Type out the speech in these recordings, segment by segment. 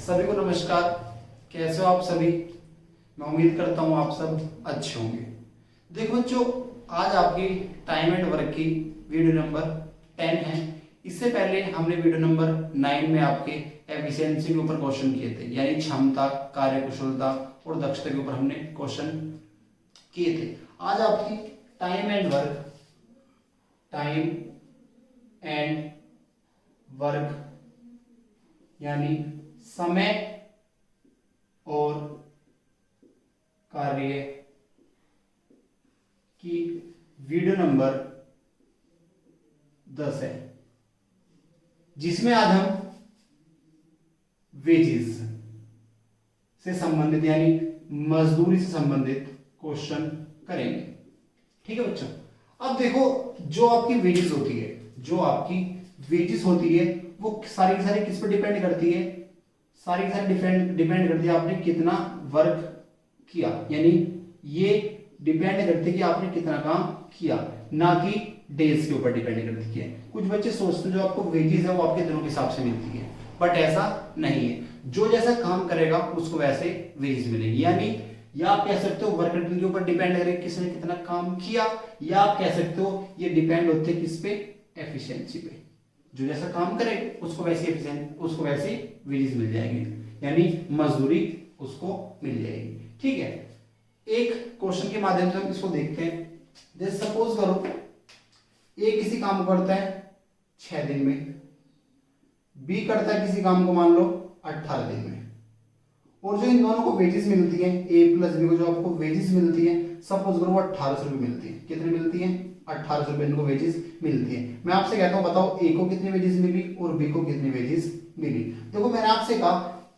सभी को नमस्कार। कैसे हो आप सभी? मैं उम्मीद करता हूँ आप सब अच्छे होंगे। देखो बच्चों, आज आपकी टाइम एंड वर्क की वीडियो नंबर 10 है। इससे पहले हमने वीडियो नंबर 9 में आपके एफिशिएंसी के ऊपर क्वेश्चन किए थे, यानी क्षमता, कार्यकुशलता और दक्षता के ऊपर हमने क्वेश्चन किए थे। आज आपकी टाइम एंड वर्क यानी समय और कार्य की वीडियो नंबर 10 है, जिसमें आज हम वेजेस से संबंधित यानी मजदूरी से संबंधित क्वेश्चन करेंगे। ठीक है बच्चों, अब देखो, जो आपकी वेजेस होती है वो सारी की सारी किस पर डिपेंड करती है? सारी की सारी डिपेंड करती है आपने कितना वर्क किया, यानी ये डिपेंड करती है कि आपने कितना काम किया, ना कि डेज के ऊपर डिपेंड करती है। कुछ बच्चे सोचते हैं जो आपको वेजेस है वो आपके दिनों के हिसाब से मिलती है, बट ऐसा नहीं है। जो जैसा काम करेगा उसको वैसे वेजेस मिलेंगे। यानी या आप कह सकते हो वर्क रेटिंग के ऊपर डिपेंड करेगा किसने कितना काम किया, या आप कह सकते हो ये डिपेंड होते हैं किस पे? एफिशिएंसी पे। जो जैसा काम करे उसको वैसे वेजेस मिल जाएंगे, यानी मजदूरी उसको मिल जाएगी। ठीक है, एक क्वेश्चन के माध्यम से हम इसको देखते हैं। जैसे सपोज करो ए किसी काम को करता है 6 दिन में, बी करता है किसी काम को मान लो 18 दिन में, और जो इन दोनों को वेजेस मिलती है, ए प्लस बी को जो आपको वेजेस मिलती है, सपोज करो वो 1800 रुपये मिलती है। कितनी मिलती है? 1800 रुपये इनको वेजेस मिलती है। मैं आपसे कहता हूं बताओ ए को कितनी वेजेस मिली और बी को कितनी वेजेस मिली। देखो मैंने आपसे कहा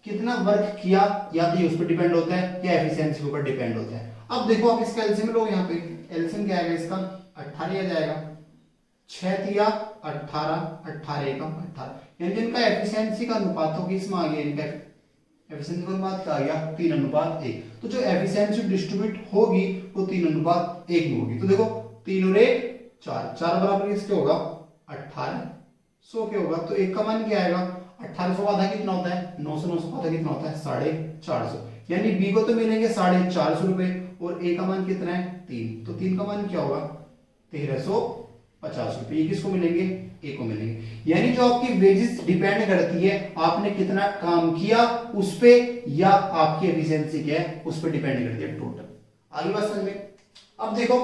कितना वर्क किया, या तो ये उस पर डिपेंड होता है या एफिशिएंसी के ऊपर डिपेंड होता है। अब देखो आप इसका एलसीएम लो, यहाँ पे एलसीएम क्या आएगा इसका? 18 आ जाएगा। 6 तिया 18, 18 एकम 18, यानी जिनका एफिशिएंसी का अनुपात हो किसमें आ गया? इनका एफिशिएंसी का अनुपात क्या आ गया? 3:1। तो जो एफिशिएंसी डिस्ट्रीब्यूट होगी वो 3:1 में होगी। तो देखो 3 और 1 4, 4 बराबर किसके होगा? 1800 के होगा। तो एक का मान क्या आएगा? 1800 का आधा कितना होता है? 900, 900 का आधा कितना होता है? 450। यानी बी को तो मिलेंगे 450 रुपए, और ए का मान कितना है? 3। तो 3 का मान क्या होगा? 1350 रुपए। ये किसको मिलेंगे? ए को मिलेंगे। यानी जो आपकी वेजेस डिपेंड करती है आपने कितना काम किया उस पे, या आपकी एफिशिएंसी क्या है उस पे डिपेंड करती है टोटल। आगे बात समझ में? अब देखो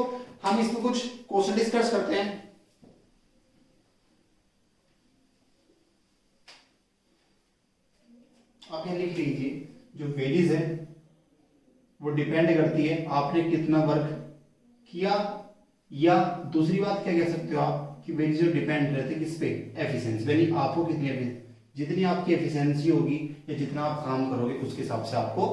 हम इसमें कुछ क्वेश्चन डिस्कस करते हैं। आप यहां लिख लीजिए, जो वेजेस है वो डिपेंड करती है आपने कितना वर्क किया, या दूसरी बात क्या कह सकते हो आप कि वेजेस जो डिपेंड रहते हैं किस पे? एफिशिएंसी। यानी आपको जितनी आपकी एफिशिएंसी होगी या जितना आप काम करोगे उसके हिसाब से आपको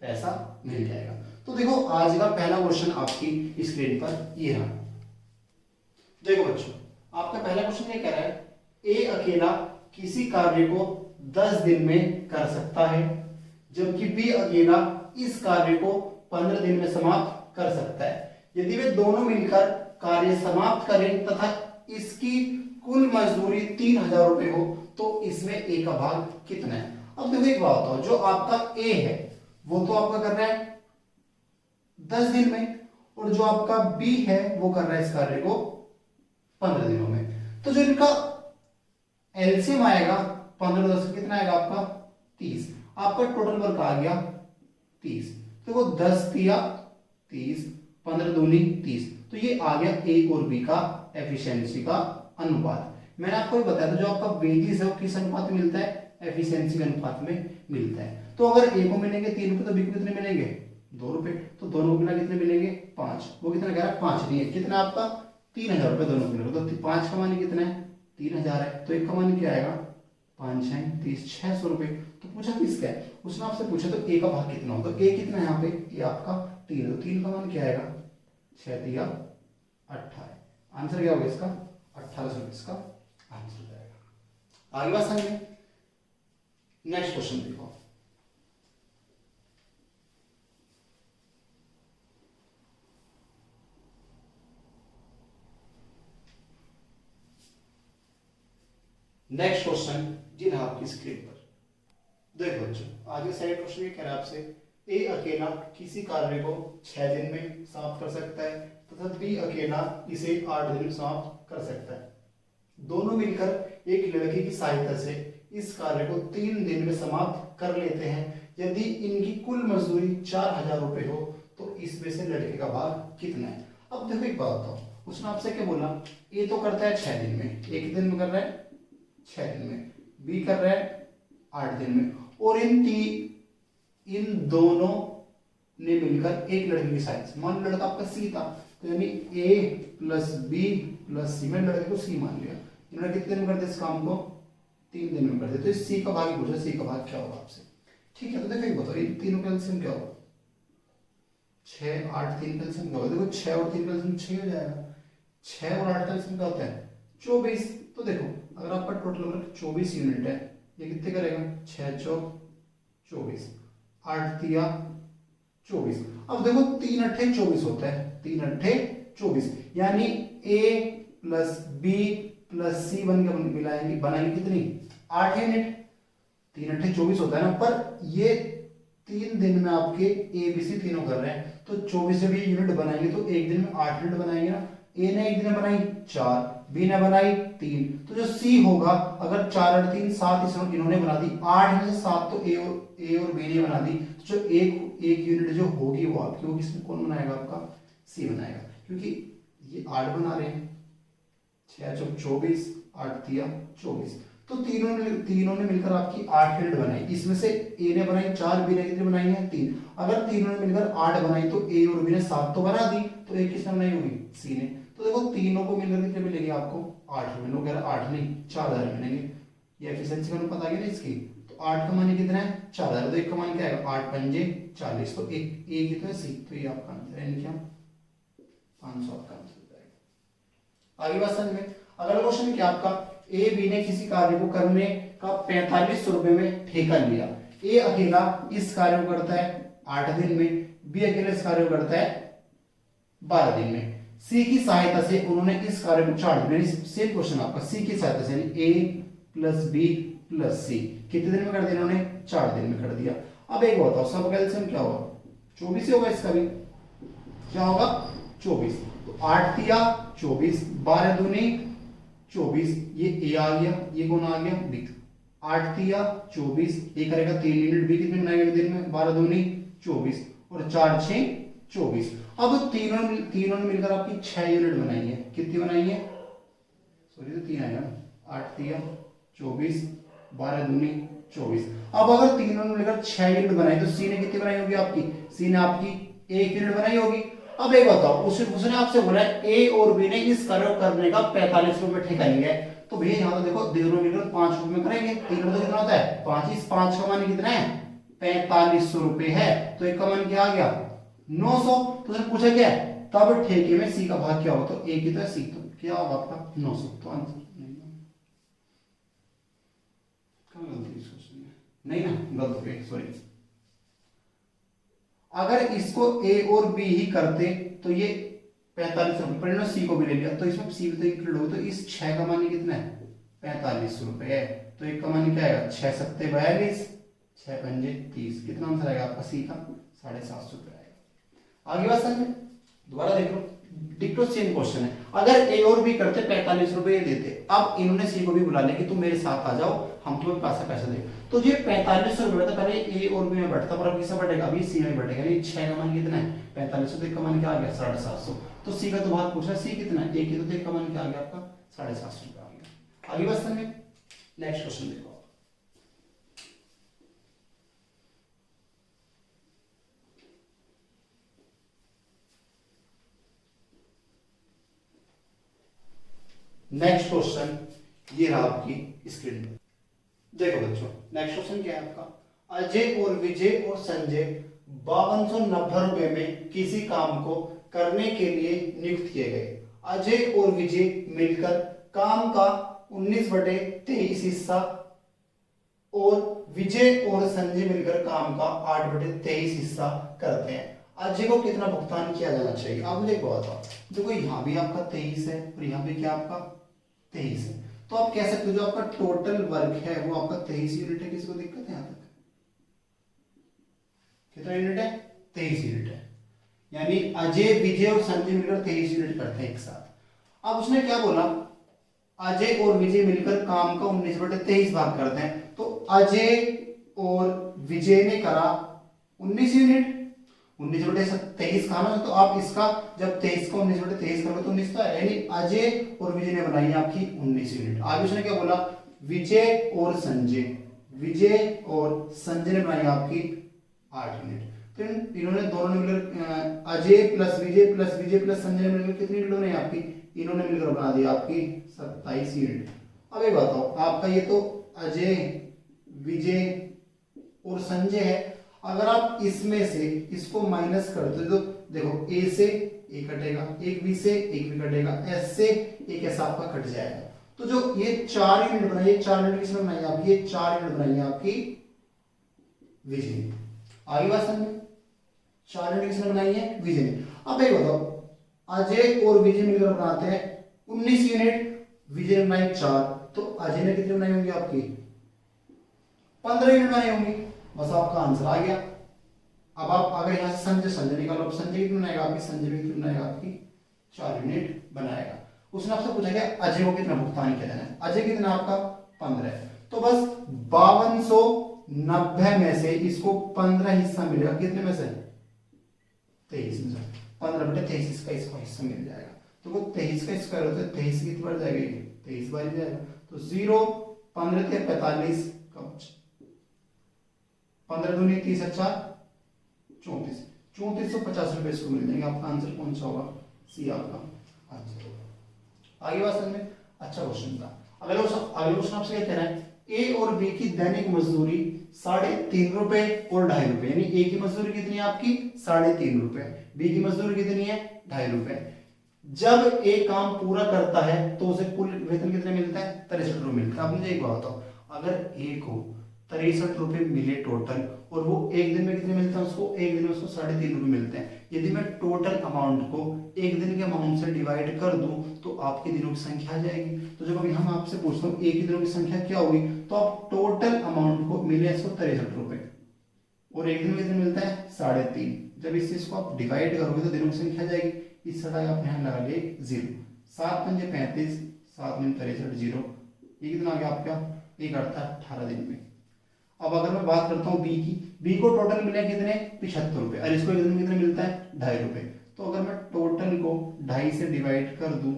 पैसा मिल जाएगा। तो देखो आज का पहला क्वेश्चन आपकी स्क्रीन पर ये रहा। देखो बच्चों, आपका पहला क्वेश्चन ये कह रहा है ए अकेला किसी कार्य को 10 दिन में कर सकता है, जबकि बी अकेला इस कार्य को 15 दिन में समाप्त कर सकता है। यदि वे दोनों मिलकर कार्य समाप्त करें तथा इसकी कुल मजदूरी 3000 रुपए हो, तो इसमें ए का भाग कितना है? अब देखो एक बात बताओ, जो आपका ए है वो तो आपका कर रहा है 10 दिन में, और जो आपका बी है वो कर रहा है इस कार्य को 15 दिनों में। तो जो इनका एलसीएम आएगा 15 10 कितना आएगा आपका? 30। आपका टोटल वर्क आ गया 30। देखो 10 तिया 30, 15 दूनी 30। तो ये आ गया ए और बी का एफिशिएंसी का अनुपात। मैंने आपको बताया था जो आपका वेजेस है वो किस अनुपात में मिलता है? एफिशिएंसी के अनुपात में मिलता है। तो अगर ए को मिलेंगे 3 रुपए तो बी को कितने मिलेंगे? 2 रुपए। तो दोनों को कितने मिलेंगे? 5। वो कितना कह रहा है? 5 नहीं है, कितना आपका? 3000 रुपए दोनों को मिलेगा। तो 5 का मान कितना है? 3000 है। तो एक का मान क्या आएगा? 5 6 30, 600 रुपए। तो पूछा किसका है? उसने आपसे पूछा तो ए का भाग कितना होगा? तो ए कितना है यहाँ पे? ए आपका 3 है। तो 3 का मान क्या आएगा? 6 तिया 18। आंसर क्या होगा इसका? 1800 रुपए इसका आंसर हो जाएगा। आगे बात समझे? नेक्स्ट क्वेश्चन देखो। नेक्स्ट क्वेश्चन जी रहा आपकी स्क्रीन पर। देखो बच्चों आगे सेकंड क्वेश्चन ये कह रहा है आपसे, ए अकेला किसी कार्य को 6 दिन में समाप्त कर सकता है तथा बी अकेला इसे 8 दिन में समाप्त कर सकता है। दोनों मिलकर एक लड़के की सहायता से इस कार्य को 3 दिन में समाप्त कर लेते हैं। यदि इनकी कुल मजदूरी 4000 रुपए हो तो इसमें से लड़के का भाग कितना है। अब देखो एक बात बताओ, उसने आपसे क्या बोला, ए तो करता है 6 दिन में, एक दिन में कर रहा है 6 दिन में, बी कर रहा है 8 दिन में, और इन दोनों ने मिलकर एक लड़के की सहायता से, मान लो लड़का आपका सी था तो यानी ए प्लस बी प्लस सी, में लड़के को सी मान लिया, इन्होंने कितने दिन में करते इस काम को 3 दिन में करते, तो इस सी का भाग ही पूछा, सी का भाग क्या होगा आपसे। ठीक है, तो देखो एक बताओ इन तीनों का एलसीएम क्या होगा, 6 8 3 का एलसीएम क्या होगा, देखो 6 और 3 का एलसीएम 6 हो जाएगा, 6 और 8 का एलसीएम क्या होता है 24। तो देखो अगर आपका टोटल वर्क 24 यूनिट है, ये कितने करेगा 6 चौक 24, 8 तिया 24। अब देखो 3 अट्ठे 24 होता है, 3 अट्ठे 24, यानी ए प्लस बी प्लस सी बन के मिलाएंगे, बनाएंगे कितनी 8 यूनिट, 3 अट्ठे 24 होता है ना, पर ये 3 दिन में आपके ए बी सी तीनों कर रहे हैं, तो 24 जब ये यूनिट बनाएंगे तो एक दिन में 8 यूनिट बनाएंगे ना। ए ने एक दिन में बनाई 4, बी ने बनाई 3, तो जो सी होगा अगर 4 और 3 7 इन्होंने बना दी, 8 में से 7 तो ए और बी ने बना दी, तो जो एक यूनिट जो होगी वो आपकी होगी, इसमें कौन बनाएगा आपका सी बनाएगा, क्योंकि ये 8 बना रहे हैं, 6 चौक 24, 8 तिया 24, तो तीनों ने मिलकर आपकी 8 यूनिट बनाई, इसमें से ए ने बनाई 4, बी ने कितनी बनाई है 3, अगर तीनों ने मिलकर 8 बनाई तो ए और बी ने 7 तो बना दी, तो एक किसने बनाई होगी सी ने, तो देखो तीनों को मिलकर कितने मिलेंगे आपको 8 मिलेंगे, कह रहा 8 नहीं 4000 मिलेंगे, ये एफिशिएंसी का पता है ना इसकी, तो 8 का मान कितना है 4000, तो एक का मान क्या है 8 पंजे 40, तो एक कितना सी, तो ये आपका आंसर है, क्या 500 आपका आंसर हो जाएगा। आगे बात समझ में, अगला क्वेश्चन क्या आपका, ए बी ने किसी कार्य को करने का 45 रुपए में ठेका लिया, ए अकेला इस कार्य को करता है 8 दिन में, बी अकेला इस कार्य को करता है 12 दिन में, सी की सहायता से उन्होंने इस कार्य को 4 दिन, सेम क्वेश्चन आपका, सी की सहायता से ए प्लस बी प्लस सी कितने दिन में कर दिया इन्होंने 4 दिन में कर दिया। अब एक बताओ सब का एलसीएम क्या होगा 24 ही होगा, इसका भी क्या होगा 24, तो 8 तिया 24, 12 दूनी 24, ये ए आ गया, ये कौन आ गया बी, 8 तिया 24, ये करेगा 3 यूनिट, बी कितने बनाएगा दिन में 12 दूनी 24 और 4 6 24। अब तीनों ने मिलकर आपकी 6 यूनिट बनाई है, कितनी बनाई है सॉरी तो 3 आएगा, 8 तिया 24, 12 दूनी 24। अब अगर तीनों ने मिलकर 6 यूनिट बनाई तो सी ने कितनी बनाई होगी आपकी, सी ने आपकी 1 यूनिट बनाई होगी। अब एक बताओ उसने आपसे बोला है ए और बी ने इस कार्य को करने का 45 रुपए ठेका लिया है, तो भैया यहाँ तो देखो दोनों मिलकर 5 रुपए में करेंगे, तीनों तो कितना होता है 5, इस 5 का मान कितना है 4500 रुपए है, तो एक का मान क्या आ गया 900। तो उसने पूछा क्या है तब ठेके में सी का भाग क्या होगा, तो ए की तो है सी, तो क्या होगा आपका 900, तो आंसर नहीं ना गलत हो गई सॉरी। अगर इसको ए और बी ही करते तो ये 45 रुपए पर, सी को भी ले लिया तो इसमें सी भी तो इंक्लूड होगा, तो इस 6 का मान कितना है 45 रुपए है, तो एक का मान क्या आएगा 6 सत्ते 42, 6 पंजे 30, कितना आंसर आएगा आपका सी का 750 रुपए आएगा। आगे बात समझ में, दोबारा देख लो डिक्टो सेम क्वेश्चन है, अगर ए और बी करते 45 रुपए देते, अब इन्होंने सी को भी बुला लिया कि तुम मेरे साथ आ जाओ हम तुम्हें पैसा दे, तो ये 45 रुपए था पहले ए और बी में बढ़ता, पर अब किसमें बढ़ेगा अभी सी में बढ़ेगा, यानी 6 का मान कितना है 4500, तो एक का मान क्या आ गया 750, तो सी का तो भाग पूछा सी कितना है, एक की तो एक का मान क्या आ गया आपका 750 रुपए आ गया। आगे बात समझ में, नेक्स्ट क्वेश्चन देखो, नेक्स्ट क्वेश्चन ये रहा आपकी स्क्रीन पर, देखो बच्चों नेक्स्ट क्वेश्चन क्या है आपका, अजय और विजय और संजय 5290 रुपए में किसी काम को करने के लिए नियुक्त किए गए। अजय और विजय मिलकर काम का 19/23 हिस्सा और विजय और संजय मिलकर काम का 8/23 हिस्सा करते हैं। अजय को कितना भुगतान किया जाना चाहिए। अब देखो बताओ, देखो यहाँ भी आपका 23 है और यहाँ भी क्या आपका 23 है, तो आप कह सकते हो जो आपका टोटल वर्क है वो आपका 23 यूनिट है। किसी को दिक्कत है यहाँ तक? कितना यूनिट है? 23 यूनिट है। यानी अजय, विजय और संजय मिलकर 23 यूनिट करते हैं एक साथ। अब उसने क्या बोला, अजय और विजय मिलकर काम का 19/23 भाग करते हैं। तो अजय और विजय ने करा 19 यूनिट, 19/23 कहा ना, तो आप इसका जब 23 को 19/23 करोगे तो 19 तो है, यानी अजय और विजय ने बनाई आपकी 19 यूनिट। आगे उसने क्या बोला, विजय और संजय, विजय और संजय ने बनाई आपकी 8 यूनिट। तो इन्होंने दोनों ने मिलकर अजय प्लस विजय प्लस संजय ने मिलकर कितनी यूनिट बनाई आपकी, इन्होंने मिलकर बना दी आपकी 27 यूनिट। अब ये बताओ, आपका ये तो अजय, विजय और संजय है, अगर आप इसमें से इसको माइनस करते हो तो देखो ए से ए कटेगा, एक बी से एक बी कटेगा, एस से एक ऐसा आपका कट जाएगा। तो जो ये 4 यूनिट बनाई है, 4 यूनिट किसने बनाई आपकी, ये 4 यूनिट बनाई है आपकी विजय ने। आगे बात समझ, 4 यूनिट किसने बनाई है, विजय ने। अब ये बताओ, अजय और विजय मिलकर बनाते हैं 19 यूनिट, विजय ने बनाई 4, तो अजय ने कितनी बनाई होंगी आपकी 15 यूनिट बनाई होंगी। बस आपका आंसर आ गया। अब आप अगर यहां से संजय निकालो, संजय कितनी बनाएगा आपकी, संजय भी कितनी बनाएगा आपकी 4 यूनिट बनाएगा। उसने आपसे पूछा कि अजय को कितना भुगतान किया जाना है, अजय कितना आपका 15 है, तो बस 5290 में से इसको 15 हिस्सा मिलेगा, कितने में से 23 में से 15/23 इसका इसको हिस्सा मिल जाएगा। तो वो 23 का स्क्वायर होता है, 23 कितनी बार जाएगा, 23 बार जाएगा। तो 0 15 × 45 15 दूनी 30 अच्छा 34, 3450 रुपए इसको मिल जाएंगे। आपका आंसर कौन सा होगा, सी आपका आंसर होगा। आगे बात समझ में, अच्छा क्वेश्चन था। अगला क्वेश्चन आपसे क्या कह रहा है, ए और बी की दैनिक मजदूरी 3.5 रुपए और 2.5 रुपए, यानी ए की मजदूरी कितनी है आपकी 3.5 रुपए, बी की मजदूरी कितनी है 2.5 रुपए। जब ए काम पूरा करता है तो उसे कुल वेतन कितने मिलता है, 63 रुपए मिलता है। अब मुझे एक बात बताओ, अगर ए को 63 रुपए मिले टोटल और वो एक दिन में कितने मिलते हैं उसको, एक दिन में उसको 3.5 रुपए मिलते हैं। यदि मैं टोटल अमाउंट को एक दिन के अमाउंट से डिवाइड कर दूं तो आपके दिनों की संख्या आ जाएगी। तो जब अभी हम आपसे पूछते हैं एक ही दिनों की संख्या क्या होगी, तो आप टोटल अमाउंट को मिले इसको 63 रुपए और एक दिन में कितने मिलता है 3.5। जब इस चीज को आप डिवाइड करोगे तो दिनों की संख्या आ जाएगी। इस तरह आप यहाँ लगा लिए 0, 7 × 5 = 35, 7 × 63 0, ये कितना आ गया आपका, ये करता है 18 दिन में। अब अगर मैं बात करता हूँ बी की, बी को टोटल मिले कितने 75 रुपए और इसको एक दिन में कितने मिलता है 2.5 रुपए। तो अगर मैं टोटल को 2.5 से डिवाइड कर दूं,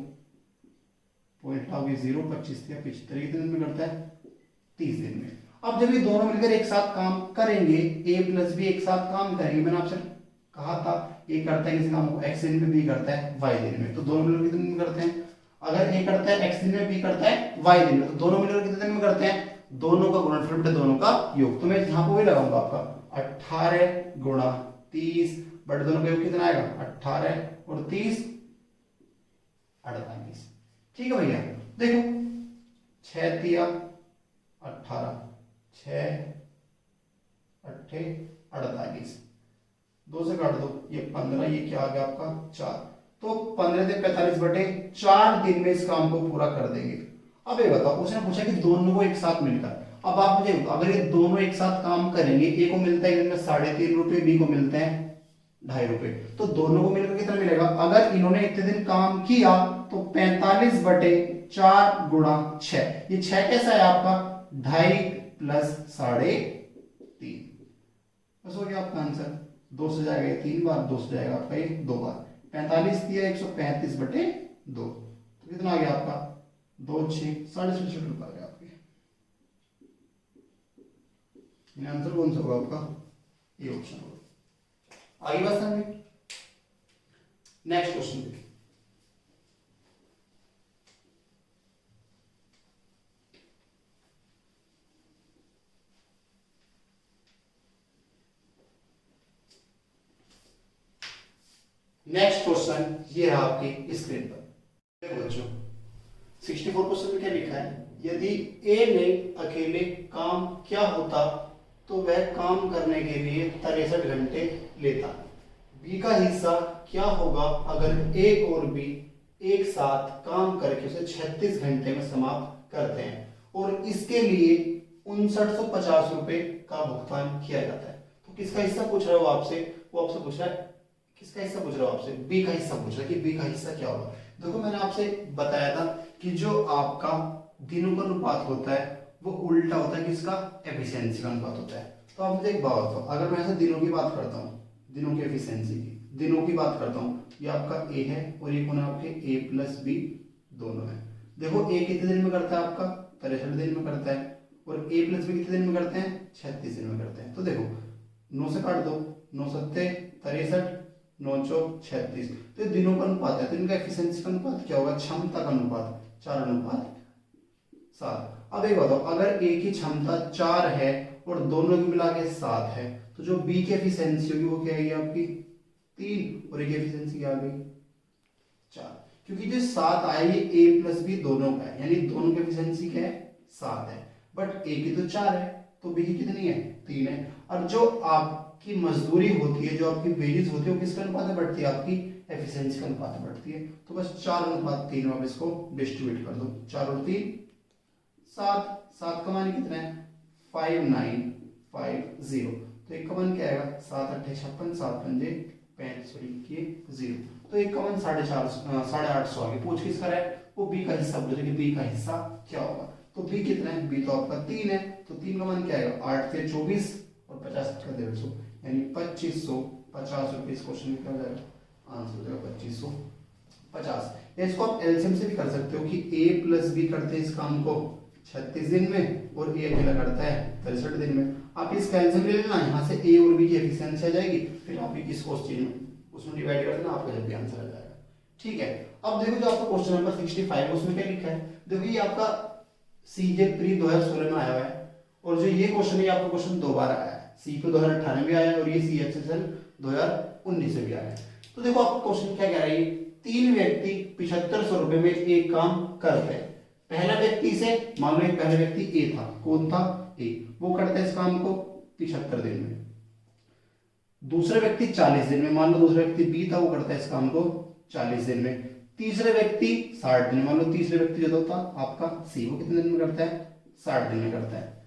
पॉइंट लाओगे 0, 25 या 75 कितने दिन में करता है 30 दिन में। अब जब ये दोनों मिलकर एक साथ काम करेंगे, ए प्लस बी एक साथ काम करेंगे, मैंने आपसे कहा था ए करता है किसी काम को x दिन में, बी करता है y दिन में, तो दोनों मिलकर कितने दिन में करते हैं, अगर ए करता है x दिन में, बी करता है y दिन में, तो दोनों मिलकर कितने दिन में करते हैं, दोनों का गुणनफल बटे दोनों का योग। तो मैं यहां पर वही लगाऊंगा आपका 18 × 30 बटे दोनों का योग कितना आएगा 18 और 30 48। ठीक है भैया, देखो 6 × 18, 6 8 48, 2 से काट दो, ये 15, ये क्या आ गया आपका 4, तो 15 से 45 बटे 4 दिन में इस काम को पूरा कर देंगे। अब ये बताओ, उसने पूछा कि दोनों को एक साथ मिलकर, अब आप मुझे बताओ अगर ये दोनों एक साथ काम करेंगे, ए को मिलता है इनमें 3.5 रुपए, बी को मिलते हैं 2.5 रुपए, तो दोनों को मिलकर कितना मिलेगा, अगर इन्होंने इतने दिन काम किया तो 45 बटे 4 × 6, ये 6 कैसा है आपका 2.5 प्लस 3.5, बस हो गया आपका आंसर। 2 से जाएगा 3 बार, 2 से जाएगा आपका ये 2 बार, 45 दिया 135 बटे 2, तो कितना आ गया आपका 2 6 66 रुपए आ गया आपके। आंसर कौन सा होगा आपका, ये ऑप्शन होगा। आगे बात समझ, नेक्स्ट क्वेश्चन देखिए। नेक्स्ट क्वेश्चन ये रहा आपकी स्क्रीन पर, देखो बच्चों 64 क्वेश्चन में क्या लिखा है, यदि ए ने अकेले काम क्या होता तो वह काम करने के लिए 63 घंटे लेता। बी का हिस्सा क्या होगा अगर ए और बी एक साथ काम करके उसे 36 घंटे में समाप्त करते हैं और इसके लिए 5950 रुपए का भुगतान किया जाता है। तो किसका हिस्सा पूछ रहा है वो आपसे? वो आपसे पूछ रहा है किसका हिस्सा पूछ रहा है आपसे? बी का हिस्सा पूछ रहा है कि बी का हिस्सा क्या होगा। देखो मैंने आपसे बताया था कि जो आपका दिनों का अनुपात होता है वो उल्टा होता है किसका? एफिशिएंसी का अनुपात होता है। तो आप मुझे एक बात बताओ, अगर मैं ऐसे दिनों की बात करता हूँ, दिनों की एफिशिएंसी की दिनों की बात करता हूँ, ये आपका ए है और ये कौन है आपके? ए प्लस बी दोनों है। देखो ए कितने दिन में करता है आपका? 63 दिन में करता है। और ए प्लस बी कितने दिन में करते हैं? 36 दिन में करते हैं। तो देखो 9 से काट दो, 9 सत्ते 63, 9 चौक 36। तो ये दिनों का अनुपात है, तो इनका एफिशिएंसी का अनुपात क्या होगा? क्षमता का अनुपात 4:7। अब एक बताओ, अगर ए की क्षमता 4 है और दोनों की मिला के 7 है, तो जो बी की एफिशिएंसी होगी वो क्या आएगी आपकी? 3, और ए की एफिशिएंसी क्या आ गई? 4। क्योंकि जो 7 आया ये ए प्लस बी दोनों का है, यानी दोनों की एफिशिएंसी क्या है? 7 है। बट ए की तो 4 है, तो बी की कितनी है? 3 है। और जो आपकी मजदूरी होती है, जो आपकी वेजेस होती है, वो किसके अनुपात में बढ़ती है? आपकी एफिशिएंसी के अनुपात में बढ़ती है। तो बस 4:3 में आप इसको डिस्ट्रीब्यूट कर दो। 4 और 3 7। 7 का मान कितना है? 5950। तो एक का मान क्या आएगा? 7 8 56, 7 पंजे 0। तो एक का मान 850 आ गया। पूछ किसका रहा है? वो बी का हिस्सा पूछ रहा है कि बी का हिस्सा क्या होगा। तो बी कितना है? बी तो आपका 3 है, तो 3 का मान क्या आएगा? 8 से 24 और 50 का 150, यानी 2550 रुपये। इस क्वेश्चन में क्या हो जाएगा? आंसर हो जाएगा 2550। या इसको आप एलसीएम से भी कर सकते हो कि ए प्लस बी करते हैं इस काम को 36 दिन में और ए अकेला करता है 63 दिन में। आप इस एलसीएम ले लेना, यहाँ से ए और बी की एफिशिएंसी आ जाएगी, फिर आप इसको उसमें डिवाइड कर देना, आपका जब भी आंसर आ जाएगा। ठीक है। अब देखो जो आपका क्वेश्चन नंबर 65 उसमें क्या लिखा है? देखो ये आपका सीजे प्री 2016 में आया हुआ है, और जो ये क्वेश्चन है आपका क्वेश्चन 2 बार आया है। सी पे 2018 में आया है और ये सीएचएसएल 2019 से भी आया है। तो देखो आपका क्वेश्चन क्या कह रहा है? 3 व्यक्ति 7500 रुपए में एक काम करते हैं। पहला व्यक्ति से, मान लो एक पहला व्यक्ति ए था, कौन था? ए। वो करता है इस काम को 75 दिन में। दूसरा व्यक्ति 40 दिन में, मान लो दूसरा व्यक्ति बी था, वो करता है इस काम को 40 दिन में। तीसरे व्यक्ति 60 दिन, मान लो तीसरे व्यक्ति जो था आपका सी, वो कितने दिन में करता है? 60 दिन में करता है।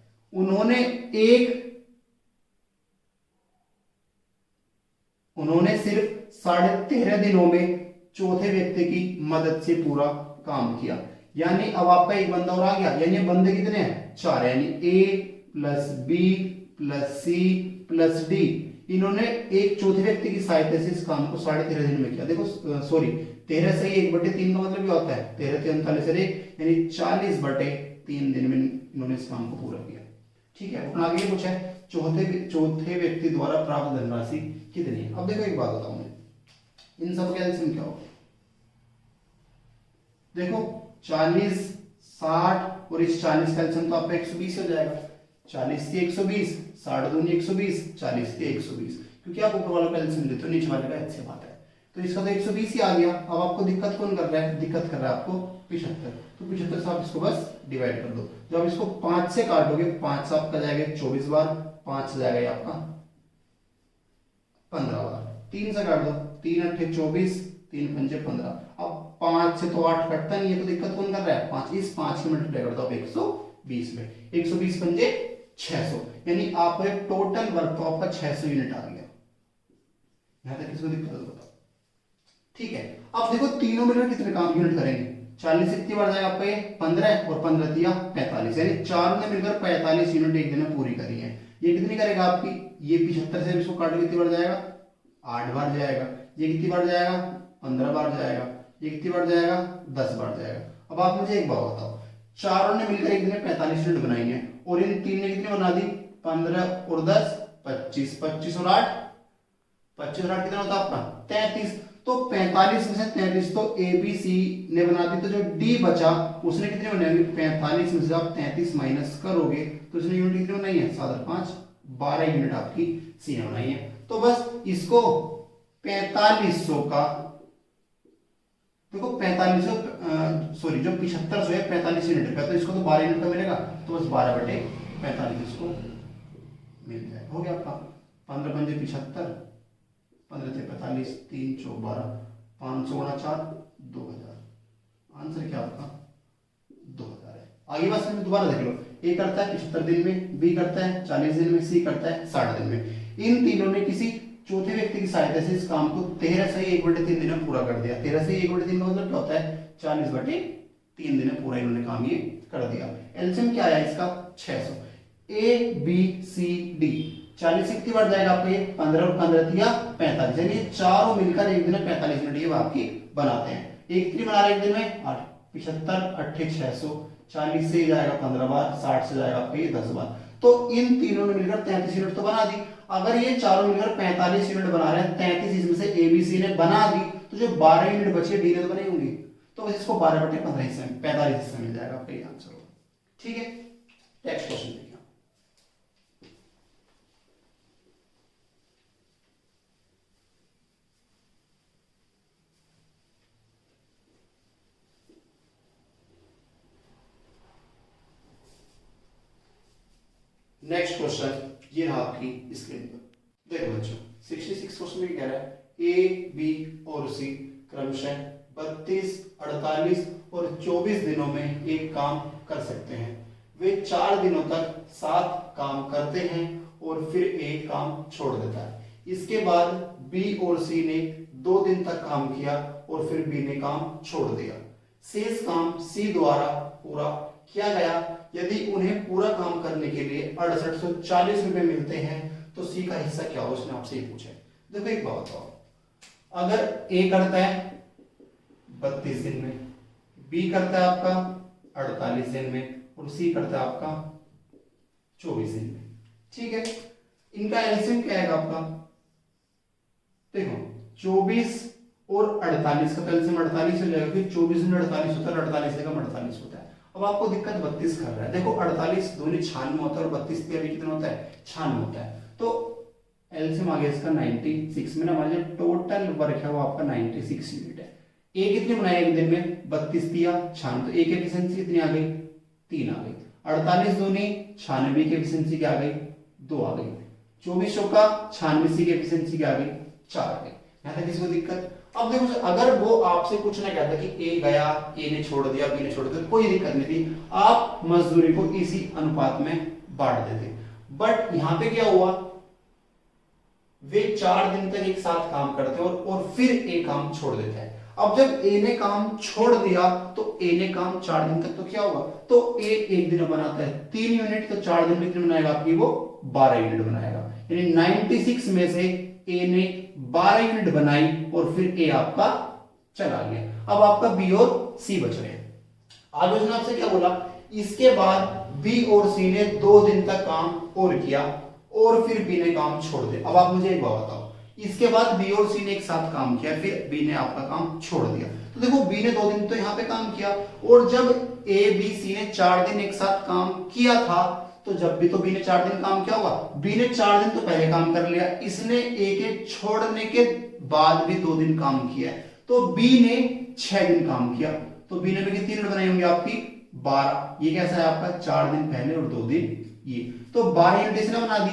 उन्होंने सिर्फ 13.5 दिनों में चौथे व्यक्ति की मदद से पूरा काम किया। यानी अब आपका एक बंदा और आ गया, यानी बंदे कितने हैं? 4, यानी A plus B plus C plus D. इन्होंने एक चौथे व्यक्ति की सहायता से इस काम को 13.5 दिन में किया। देखो सॉरी, 13 से 1/3 का मतलब क्या होता है? 13 3 39 और 1, यानी 40/3 दिन में इन्होंने इस काम को पूरा किया। ठीक है। अपना आगे पूछा है चौथे व्यक्ति द्वारा प्राप्त धनराशि कितनी है? अब देखो एक बात बताऊं मैं, इन सब का एलसीएम क्या होगा? देखो 40 60 और इस 40 का एलसीएम तो आपका 120 हो जाएगा। 40 से 120, 60 दूनी 120, 40 से 120, क्योंकि आप ऊपर वाले का एलसीएम लेते हो, नीचे वाले का एचसीएफ आता है। तो इसका तो 120 ही आ गया। अब आपको दिक्कत कौन कर रहा है? दिक्कत कर रहा है आपको 75। तो 75 से आप इसको बस डिवाइड कर दो। जब आप इसको 5 से काटोगे, 5 से आपका जाएगा 24 बार, 5 से जाएगा आपका 15 बार। 3 से काट दो, 3 8 24, 3 पंजे 15। अब 5 से तो 8 कटता नहीं है, तो दिक्कत कौन कर रहा है? 5। इस 5 के मल्टीप्लाई कर दो आप 120 में, 120 पंजे 600, यानी आपको एक टोटल वर्क तो आपका 600 यूनिट आ गया। यहां तक किसको दिक्कत है बताओ? ठीक है। अब देखो तीनों मिलकर कितने काम यूनिट करेंगे? 40 कितनी बार जाएगा आपका? ये 15 और 15 दिया 45, यानी 4 ने मिलकर 45 यूनिट एक दिन में पूरी करी है। ये कितनी करेगा आपकी? ये 75 से इसको काट के कितनी बार जाएगा? 8 बार जाएगा। ये कितनी बार जाएगा? 15 बार जाएगा। ये कितनी बार जाएगा? 10 बार जाएगा। अब आप मुझे एक बात बताओ, चारों ने मिलकर एक दिन में 45 यूनिट बनाई है, और इन 3 ने कितनी बना दी? 15 और 10 25, 25 और 8 कितना होता है आपका? 33। तो 45 में से 33 तो ए बी सी ने बना दी, तो जो डी बचा उसने कितने बनाएंगे? 45 में से आप 33 माइनस करोगे तो उसने यूनिट कितनी बनाई है? 7 और 5 12 यूनिट आपकी सी ने बनाई है। तो बस इसको 4500 का, देखो 4500 सॉरी जो 7500 है 45 यूनिट का, तो इसको तो 12 यूनिट का मिलेगा, तो बस 12/45 इसको मिल जाएगा। हो गया आपका 15 पंजे 75, 15 से 45, 3 चौक 12, 500 गुणा 4 2000। आंसर क्या आपका? 2000 है। आगे बस में दोबारा देख लो, ए करता है 75 दिन में, बी करता है 40 दिन में, सी करता है 60 दिन में। इन तीनों ने किसी चौथे व्यक्ति की सहायता से इस काम को 13 से 1/3 दिन में पूरा कर दिया। 13 से 1/3 का मतलब क्या होता है, 40/3 दिन में पूरा इन्होंने काम ये कर दिया। एलसीएम क्या आया इसका 600। ए बी सी डी 40 से कितनी बार जाएगा आपका ये 15 और 15 या 45, यानी ये चारों मिलकर एक दिन में 45 मिनट ये आपकी बनाते हैं। एक कितनी बना रहे एक दिन में 8 75 8 600, 40 से जाएगा 15 बार, 60 से जाएगा आपका ये 10 बार। तो इन तीनों ने मिलकर 33 यूनिट तो बना दी। अगर ये चारों मिलकर 45 यूनिट बना रहे हैं, 33 इसमें से एबीसी ने बना दी, तो जो 12 यूनिट बचे डी ने तो बनी होंगी, तो बस इसको 12/15 हिस्से में 45 हिस्से मिल जाएगा आपका ये आंसर होगा। ठीक है, नेक्स्ट क्वेश्चन देखिए। नेक्स्ट क्वेश्चन ये रहा आपकी स्क्रीन पर। देखो बच्चों 66 क्वेश्चन में क्या कह रहा है, ए बी और सी क्रमशः 32 48 और 24 दिनों में एक काम कर सकते हैं। वे 4 दिनों तक 7 काम करते हैं और फिर एक काम छोड़ देता है। इसके बाद बी और सी ने 2 दिन तक काम किया और फिर बी ने काम छोड़ दिया। शेष काम सी द्वारा पूरा किया गया। यदि उन्हें पूरा काम करने के लिए 6840 रुपए मिलते हैं तो सी का हिस्सा क्या हो, उसने आपसे ये पूछा है। देखो एक बात बताओ, अगर ए करता है 32 दिन में, बी करता है आपका 48 दिन में और सी करता है आपका 24 दिन में। ठीक है, इनका एलसीएम क्या है आपका, देखो 24 और 48 का एलसीएम 48 हो जाएगा, फिर 24 में 48 होता है, 48 का 48 होता है। अब आपको दिक्कत 32 कर रहा है। देखो 48 दोनों 96 होता है और 32 भी कितना होता है 96 होता है। तो एलसीएम आ गया इसका 96 में ना, हमारा जो टोटल वर्क है वो आपका 96 यूनिट है। ए कितने बनाया एक दिन में 32 दिया 96, तो ए की एफिशिएंसी कितनी आ गई 3 आ गई। 48 दूनी 96 की एफिशिएंसी क्या आ गई 2 आ गई। 24 का 96 की एफिशिएंसी क्या आ गई 4 आ गई। यहां तक किसी को दिक्कत। अब देखो अगर वो आपसे कुछ ना कहता कि ए गया, ए ने छोड़ दिया, बी ने छोड़ दिया, कोई दिक्कत नहीं थी, आप मजदूरी को इसी अनुपात में बांट देते। बट यहां पे क्या हुआ, वे 4 दिन तक एक साथ काम करते हैं और फिर ए काम छोड़ देता है। अब जब ए ने काम छोड़ दिया तो ए ने काम 4 दिन तक तो क्या होगा, तो ए एक दिन बनाता है 3 यूनिट, तो 4 दिन में कितने बनाएगा आपकी वो 12 यूनिट बनाएगा। यानी 96 में से ए ने 12 यूनिट बनाई और फिर ए आपका चला गया। अब आपका बी और सी बच रहे हैं। आगे उसने आपसे क्या बोला, इसके बाद बी और सी ने 2 दिन तक काम और किया और फिर बी ने काम छोड़ दिया। अब आप मुझे एक बात बताओ, इसके बाद बी और सी ने एक साथ काम किया, फिर बी ने आपका काम छोड़ दिया। तो देखो बी ने 2 दिन तो यहां पे काम किया, और जब ए बी सी ने 4 दिन एक साथ काम किया था, तो जब भी तो बी ने 4 दिन काम किया होगा, बी ने 4 दिन तो पहले काम कर लिया, इसने ए के छोड़ने के बाद भी 2 दिन काम किया है, तो बी ने 6 दिन काम किया, तो बी ने भी कितनी यूनिट बनाई होंगी आपकी 12। ये कैसा है आपका 4 दिन पहले और 2 दिन ये, तो 12 यूनिट इसने बना दी,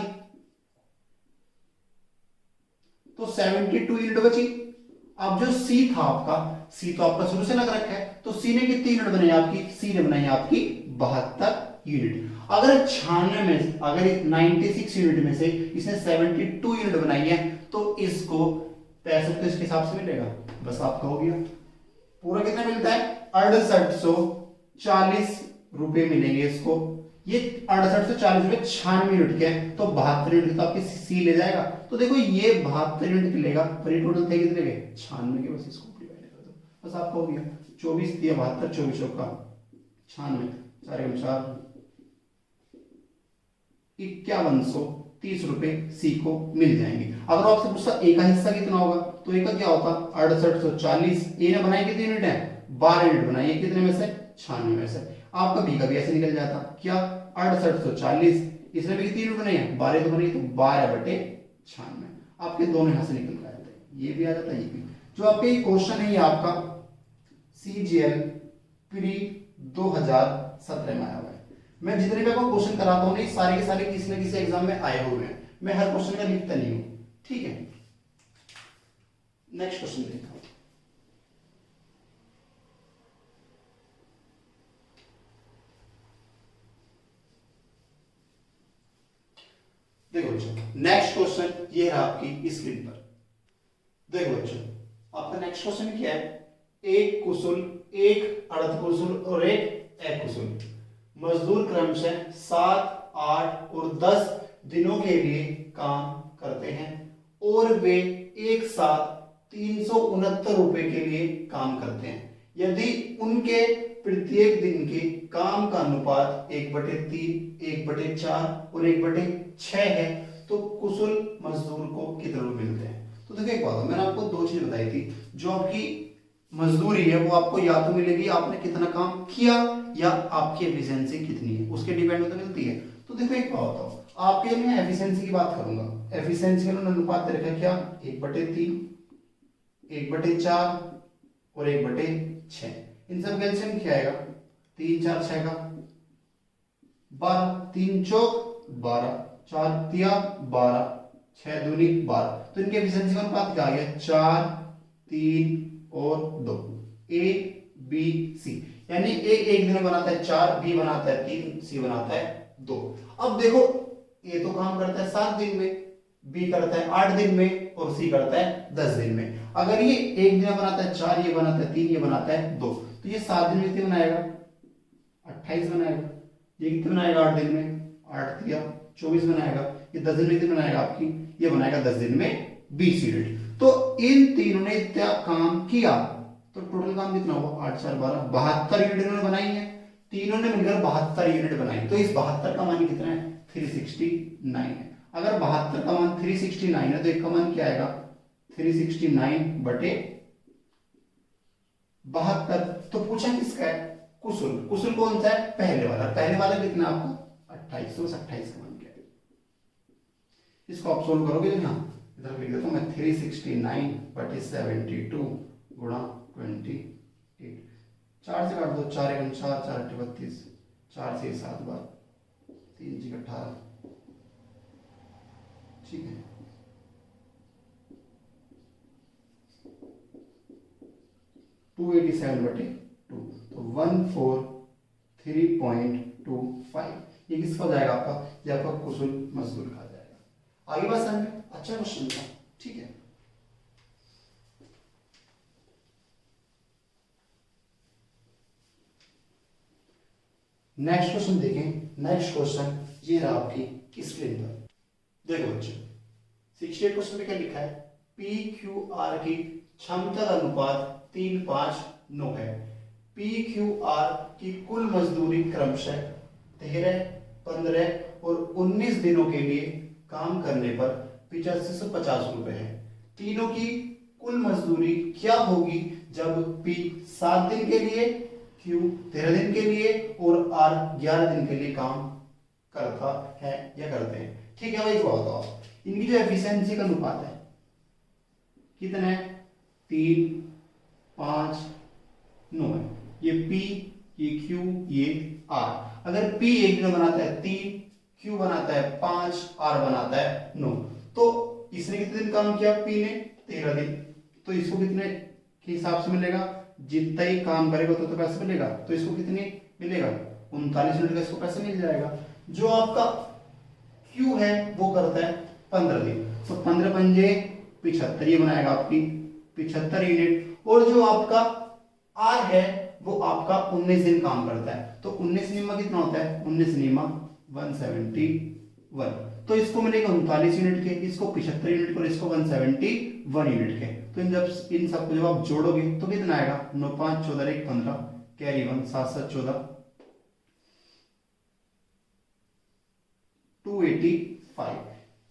तो 72 यूनिट बची। अब जो सी था आपका, सी तो आपका शुरू से लग रखा है, तो सी ने कितनी यूनिट बनाई आपकी, सी ने बनाई आपकी 72 यूनिट। अगर 96 में, अगर 96 यूनिट में से इसने 72 यूनिट बनाई है, तो इसको पैसे तो इसके हिसाब से मिलेगा, बस आपका हो गया। पूरा कितना मिलता है 6840 रुपए मिलेंगे इसको। ये 6840 रुपए 96 यूनिट के हैं, तो 72 यूनिट तो आपकी सी ले जाएगा। तो देखो ये 72 यूनिट मिलेगा, पर ये टोटल थे कितने के 96 के, बस इसको डिवाइड कर दो, बस आपका हो गया। 24 दिया 72, 24 का 96, 4 5130 रुपए सी को मिल जाएंगे। अगर आपसे पूछता ए का हिस्सा कितना होगा, तो ए का क्या होता 6840, ए ने बनाई कितनी यूनिट है 12 यूनिट बनाई है, कितने में से 96 में से। आपका बी का भी ऐसे निकल जाता, क्या 6840, इसने भी कितनी यूनिट बनाई है 12 तो बनाई, तो 12/96 आपके दोनों यहां से निकल के आते हैं, ये भी आ जाता है ये भी। जो आपके क्वेश्चन है ये आपका CGL प्री 2017 में आया हुआ है। मैं जितने भी आपको क्वेश्चन कराता हूँ, सारे के सारे किसी न किसी एग्जाम में आए हुए हैं, मैं हर क्वेश्चन का लिखता नहीं हूं, ठीक है। नेक्स्ट क्वेश्चन देखता हूं। देखो बच्चों नेक्स्ट क्वेश्चन ये है आपकी स्क्रीन पर। देखो बच्चों आपका नेक्स्ट क्वेश्चन क्या है, एक कुशल, एक अर्ध कुशल और एक अकुशल मजदूर क्रमशः 7, 8 और 10 दिनों के लिए काम करते हैं और वे एक साथ 369 रुपए के लिए काम करते हैं। यदि उनके प्रत्येक दिन के काम का अनुपात 1/3, 1/4 और 1/6 है तो कुशल मजदूर को कितने रुपए मिलते हैं। तो देखिए एक बात, मैंने आपको दो चीज बताई थी, जो आपकी मजदूरी है वो आपको या तो मिलेगी आपने कितना काम किया या आपकी एफिशिएंसी कितनी है, उसके डिपेंड होकर मिलती है। तो देखो एक बात बताओ, आपके लिए मैं एफिशिएंसी की बात करूंगा। एफिशिएंसी का अनुपात दे रखा है क्या, 1/3, 1/4 और 1/6। इन सब का एलसीएम क्या आएगा, 3 4 6 का 12, 3 चौक 12, 4 तिया 12, 6 दूनी 12। तो इनके एफिशिएंसी का अनुपात क्या आ गया, 4, 3 और 2, ए बी सी। यानी ए एक दिन में बनाता है 4, बी बनाता है 3, सी बनाता है 2। अब देखो ए तो काम करता है 7 दिन में, बी करता है 8 दिन में और सी करता है 10 दिन में। अगर ये एक दिन में बनाता है 4, ये बनाता है 3, ये बनाता है 2, तो ये 7 दिन में कितने बनाएगा, 28 बनाएगा। ये कितने बनाएगा, 8 दिन में, 8 दिया 24 बनाएगा। ये 10 दिन में कितने बनाएगा आपकी, ये बनाएगा 10 दिन में 20 यूनिट। तो इन तीनों ने इतना काम किया तो टोटल काम कितना हुआ, 8 4 12, 72 यूनिट इन्होंने बनाई है। तीनों ने मिलकर 72 यूनिट बनाई। तो इस 72 का मान कितना है, 369 है। अगर 72 का मान 369 है तो एक का मान क्या आएगा, 369/72। तो पूछा किसका है, कुशल। कुशल कौन सा है, पहले वाला। पहले वाला कितना आपका 28, तो 28 का मान क्या है। इसको आप सोल्व करोगे तो हाँ इधर लिख देता हूं मैं, 369/72 गुणा 28। 4 से काट दो, 4 1 4, 4 8 32, 4 से 7 बार, 3 6 18, ठीक है। टू 87/2 तो 143.25। ये किसका हो जाएगा आपका, ये आपका कुशल मजदूर का जाएगा। आगे बात समझ में, अच्छा क्वेश्चन था, ठीक है। नेक्स्ट क्वेश्चन देखें। नेक्स्ट क्वेश्चन ये रहा आपकी स्क्रीन पर। देखो बच्चों 68 क्वेश्चन में क्या लिखा है, पी क्यू आर की क्षमता का अनुपात 3:5:9 है। पी क्यू आर की कुल मजदूरी क्रमशः 13, 15 और 19 दिनों के लिए काम करने पर 8550 रुपए है। तीनों की कुल मजदूरी क्या होगी जब पी 7 दिन के लिए, क्यू 13 दिन के लिए और आर 11 दिन के लिए काम करता है या करते हैं। ठीक है भाई, इसको बताओ इनकी जो एफिशिएंसी का अनुपात है कितना है, 3 5 9 है। ये पी, ये क्यू, ये आर। अगर पी एक दिन बनाता है 3, क्यू बनाता है 5, आर बनाता है 9, तो इसने कितने दिन काम किया, पी ने 13 दिन। तो इसको कितने के हिसाब से मिलेगा, जितना ही काम करेगा तो पैसे मिलेगा। तो इसको कितने मिलेगा, 39 यूनिट का इसको पैसे मिल जाएगा। जो आपका क्यू है वो करता है 15 दिन, तो 15 पंजे 75, ये बनाएगा आपकी 75 यूनिट। और जो आपका आर है वो आपका 19 दिन काम करता है। तो 19 नियमा कितना होता है, 19 नियमा 171। तो इसको मिलेगा 39 यूनिट के, इसको 75 यूनिट और इसको 171 यूनिट के। तो इन सबको जब आप जोड़ोगे तो कितना आएगा, 9 5 14 1 15, कैरी 1 7 7 14, 285।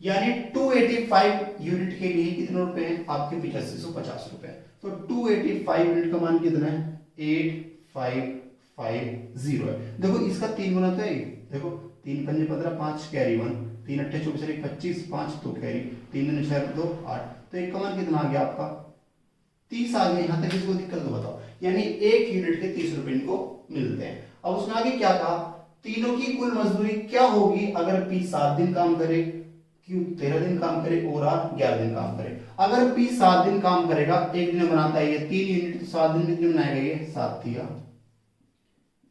यानी 285 यूनिट के लिए कितने रुपए हैं आपके, 8550 रुपए। तो 285 यूनिट का मान कितना है, 8550 है। देखो इसका 3 गुना तो है, देखो 3 पंजे 15, 5 कैरी 1, 3 अट्ठे 24 1 25, 5 2 कैरी, 3 6 2 8। तो एक का मान कितना आ गया आपका, 30 आ गया। यहां तक इसको दिक्कत तो बताओ, यानी एक यूनिट के 30 रुपए इनको मिलते हैं। अब उसने आगे क्या कहा, तीनों की कुल मजदूरी क्या होगी अगर पी 7 दिन काम करे, क्यू 13 दिन काम करे और आर 11 दिन काम करे। अगर पी 7 दिन काम करेगा, एक दिन बनाता है ये 3 यूनिट, तो 7 दिन में कितने बनाएगा, ये 7 दिया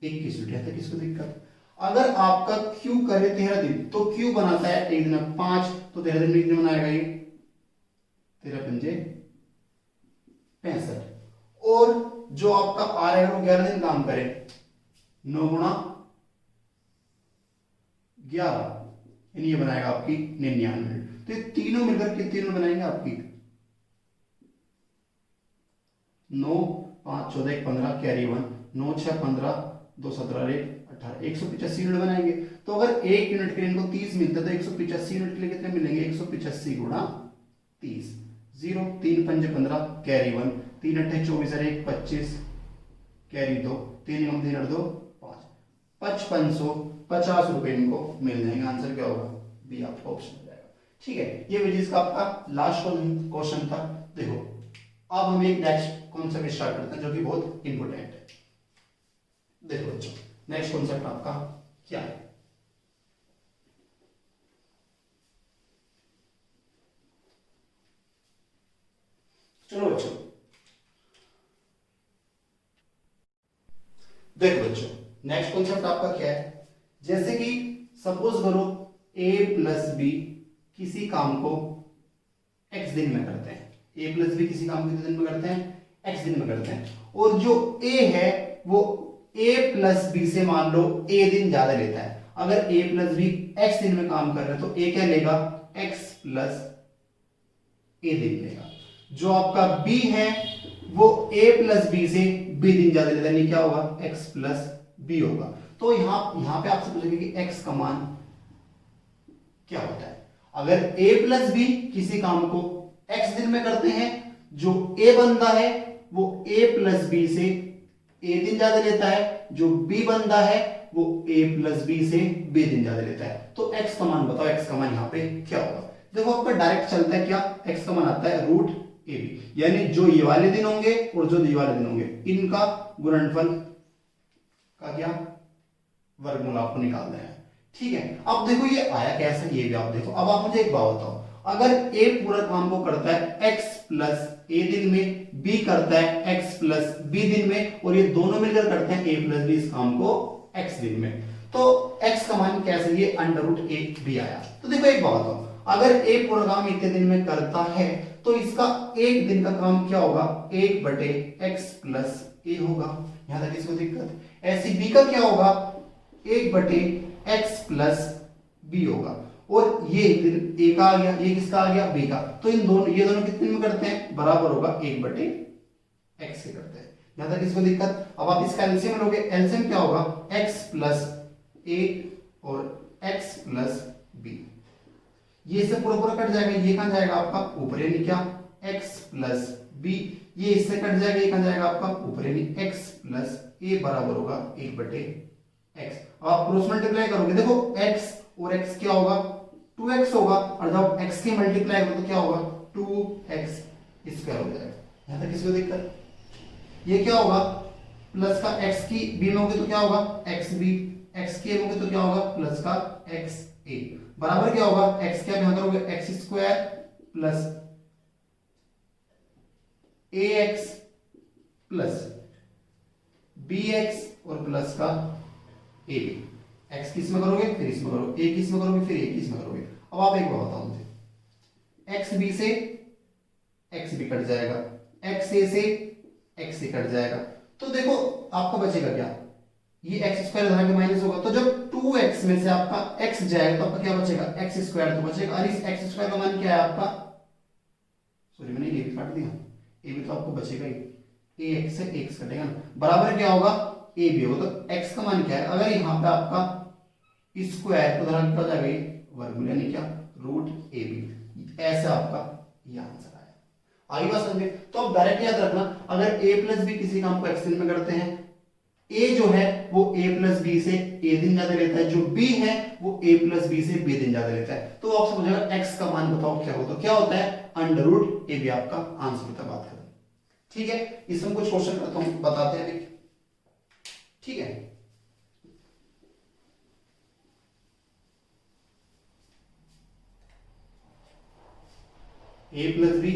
21 यूनिट है। किसको दिक्कत। अगर आपका क्यू करे 13 दिन तो क्यू बनाता है एक दिन में 5, तो 13 दिन में कितने बनाएगा ये? 13 पंजे 65। और जो आपका आर है वो 11 दिन काम करे, 9 गुणा 11, ये बनाएगा आपकी 99। तो ये तीनों मिलकर कितने दिन बनाएंगे आपकी? 9 5 14 15 कैरी 1, 9 6 15 2 17 1 18, 185 यूनिट बनाएंगे। तो अगर एक यूनिट के लिए इनको 30 मिलता है तो 185 यूनिट के लिए कितने मिलेंगे? 185 गुणा 30, 0 3 5 15 कैरी 1, 3 8 24 1 25 कैरी 2, 3 9 3 8 2 5, 5550 रुपए इनको मिल जाएंगे। आंसर क्या होगा? बी आपका ऑप्शन हो जाएगा। ठीक है, ये विजिट्स का आपका लास्ट क्वेश्चन था। देखो अब हम एक नेक्स्ट कॉन्सेप्ट स्टार्ट करते हैं जो कि बहुत इंपॉर्टेंट है। देखो बच्चों, नेक्स्ट कॉन्सेप्ट आपका क्या है? चलो बच्चों, देखो बच्चों, नेक्स्ट कॉन्सेप्ट आपका क्या है? जैसे कि सपोज करो a प्लस बी किसी काम को x दिन में करते हैं। a प्लस बी किसी काम को कितने दिन में करते हैं? x दिन में करते हैं। और जो a है वो a प्लस बी से मान लो a दिन ज्यादा लेता है। अगर a प्लस बी x दिन में काम कर रहा है तो a क्या लेगा? x प्लस a दिन लेगा। जो आपका b है वो a प्लस बी से b दिन ज्यादा लेता है, नहीं क्या होगा? x प्लस b होगा। तो यहां पे आपसे पूछेंगे कि x का मान क्या होता है? अगर a प्लस बी किसी काम को x दिन में करते हैं, जो a बंदा है वो a प्लस बी से a दिन ज्यादा लेता है, जो b बंदा है वो a प्लस बी से b दिन ज्यादा लेता है। तो x का मान बताओ, x का मान यहाँ पे क्या होगा? देखो आपका डायरेक्ट चलता है क्या? x का मान आता है रूट ए बी, यानी जो ये वाले दिन होंगे और जो ये वाले दिन होंगे इनका गुणनफल का क्या वर्गमूल आपको निकालना है। ठीक है, अब देखो ये आया कैसे, ये भी आप देखो। अब आप मुझे एक बात बताओ, अगर a पूरा काम को करता है x प्लस a दिन में, b करता है x प्लस b दिन में, और ये दोनों मिलकर करते हैं a प्लस b इस काम को x दिन में, तो x का मान कैसे? ये अंडर रूट ए बी आया। तो देखो एक बात बताओ, अगर a पूरा काम इतने दिन में करता है तो इसका एक दिन का काम क्या होगा? 1 बटे x प्लस a होगा। यहां तक इसको दिक्कत? ऐसी b का क्या होगा? 1 बटे x प्लस b होगा। और ये a का आ गया, ये किसका आ गया? b का। तो इन दोनों, ये दोनों कितने में करते हैं? बराबर होगा 1 बटे x से करते हैं। यहां तक इसको दिक्कत? अब आप इसका एलसीएम लोगे, एलसीएम क्या होगा? x प्लस a और x प्लस b। ये इससे पूरा पूरा कट जाएगा, ये कहां जाएगा आपका? ऊपर, यानी क्या? x plus b। ये इससे कट जाएगा, ये कहां जाएगा आपका? ऊपर, यानी x प्लस a बराबर होगा 1 बटे x। आप क्रॉस मल्टीप्लाई करोगे, देखो x और x क्या होगा? 2x होगा, और जब x की मल्टीप्लाई करो तो क्या होगा? 2x स्क्वायर हो जाएगा। यहां तक किसी को दिक्कत? ये क्या होगा? प्लस का x की b में होगी तो क्या होगा? xb, x की a में होगी तो क्या होगा? प्लस का xa बराबर क्या होगा? x क्या यहां करोगे? x square plus ax plus bx और प्लस का ab। x किस में करोगे? फिर इसमें करोगे, a किस में करोगे? फिर a किस में करोगे। अब आप एक बात बताओ मुझे, xb से xb कट जाएगा, xa से x कट जाएगा, तो देखो आपका बचेगा क्या? ये x स्क्वायर धरा के माइनस होगा, तो जब 2x में से आपका x जाएगा तो आपका क्या बचेगा? x स्क्वायर तो बचेगा। और इस x स्क्वायर का मान क्या है आपका? सॉरी मैंने ये भी काट दिया, a भी तो आपको बचेगा ही, a x से x कटेगा ना, बराबर क्या होगा? a भी होगा। तो x का मान क्या है? अगर यहाँ पे आपका स्क्वायर तो धरा क्या हो जाएगा? ये वर्गमूल, यानी क्या? Root a b. ऐसा आपका ये आंसर आया। आगे बात समझ में? तो अब डायरेक्ट याद रखना, अगर a प्लस बी किसी काम को x दिन में करते हैं, a जो है वो a प्लस बी से a दिन ज्यादा लेता है, जो b है वो a प्लस बी से b दिन ज्यादा लेता है, तो आपसे पूछेगा x का मान बताओ क्या होता है? क्या होता है? अंडर रूट ए बी आपका आंसर होता है। बात करें, ठीक है, इसमें कुछ क्वेश्चन करता हूं, बताते हैं अभी। ठीक है, a प्लस बी